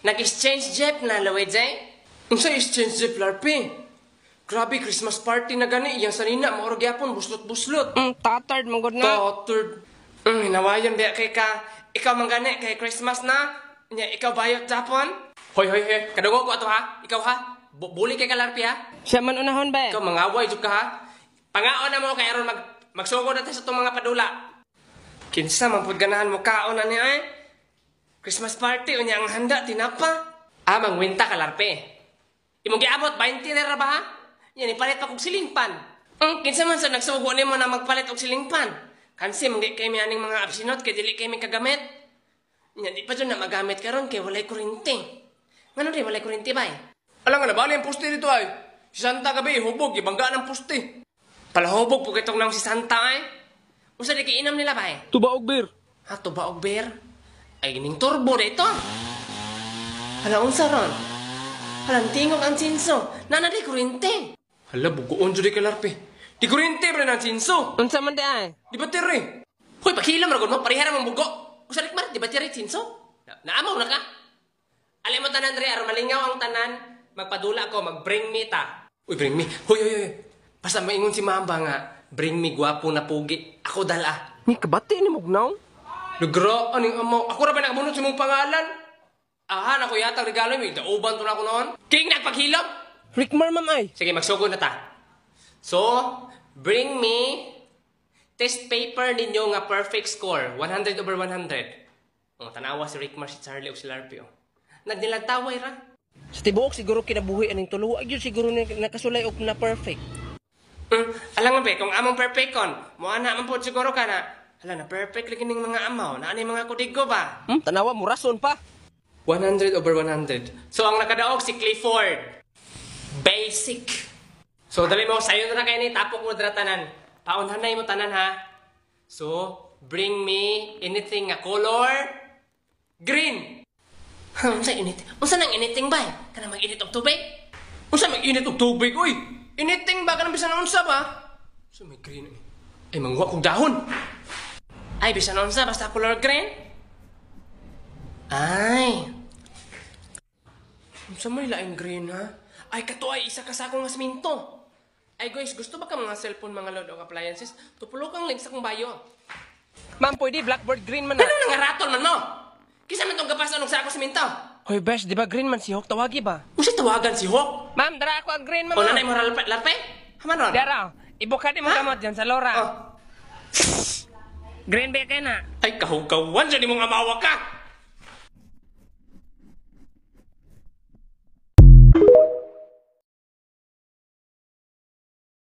Nag-exchange Jeff na laway Jay? Unsa exchange Jeff larpi? Grabe Christmas party na gani iyang sanina maurag gyapon buslot-buslot. Tatard mong na. Tatard. Hinawayan biya kay ka. Ikaw man gani kay Christmas na. Nya ikaw bayot Japon. Hoy, kadungog ko ato ha. Ikaw ha. Buli kay kalarpi ha. Siya man unahon ba? Ikaw mangaway jud ka ha. Pangaon na mo kay aron magsugod natin sa itong mga padula. Kinsa man pud ganahan mo kaon ani ay? Christmas party unya ang handa tinapa. Mangwinta ka larpe. Imong giabot 20 ra ba ha? Yan ipalit pa kog silingpan. Kinsa man sa nagsugo nimo na magpalit og silingpan? Kansi mangdi kay mi aning mga absinot kay dili kay mi kagamit. Nya di pa jud na magamit karon kay walay kuryente. Ngano di walay kuryente bay? Alang nga nabali ang poste dito ay. Si Santa gabi hubog ibangga ng poste. Palahubog po kitong nang si Santa ay. Usa di kiinam nila bay? Tuba og beer. Ha, tuba og beer? Ay ning turbo dito. Hala unsa ron? Halang tingog ang sinso. Nana di kuryente. Hala bugoon jud kay larpe. Di kuryente ba nang sinso? Unsa man di ay? Di bateri. Hoy paghilom ra gud mo parihara mong bugo. Usa dik mar di bateri sinso? Naamaw na ka? Ali mo tanan dre aron malingaw ang tanan. Magpadula ko mag-bring me ta. Uy bring me. Hoy. Basta maingon si Mamba nga, bring me gwapo na pugi. Ako dala. Ni kabati ni mugnaw. Lugra, aning amaw. Ako ra ba nakabunot sa mong pangalan? Aha, ako yata regalo mo. Dauban to na ako noon. King nagpaghilom. Rickmar mam ay. Sige, magsugod na ta. So, bring me test paper ninyo nga perfect score. 100 over 100. Tanawa si Rickmar, si Charlie o si Larpy. Nagnilataway ra. Sa tibuok siguro kinabuhi aning tulo. Ay yun siguro nakasulay og na perfect. Alam nga be, kung among perfect kon, muana man po siguro ka na, hala na perfect lagi ning mga amaw, na ani mga kudigo ba? Tanawa mo rason pa. 100 over 100. So ang nakadaog si Clifford. Basic. So dali mo, sayo na kayo ni tapok mo dira tanan. Paunhanay mo tanan ha. So, bring me anything nga color green. Unsa init? Unsa nang initing bay? Kana mag-init og tubig? Unsa mag-init og tubig oy? Initing ba ka ng bisan unsa ba? So may green eh. Ay, mangwa kong dahon. Ay, bisan unsa basta color green? Ay. Unsa may laing green ha? Ay, kato ay isa ka sa akong asminto. Ay guys, gusto ba ka mga cellphone, mga load o appliances? Tupulo kang link sa kong bayo. Ma'am, pwede blackboard green man na. Ano nang raton man mo? Kisa man itong gapasan ng sa akong siminto. Hoy, besh, di ba green man si Hawk tawagi ba? Usa tawagan si Hawk? Ma'am, dara ako ang green man. O nanay mo larpe? Haman ron? Dara, ibuka di mo gamot dyan sa Laura. Green ba kayo na? Ay, kahugawan dyan mong amawa ka!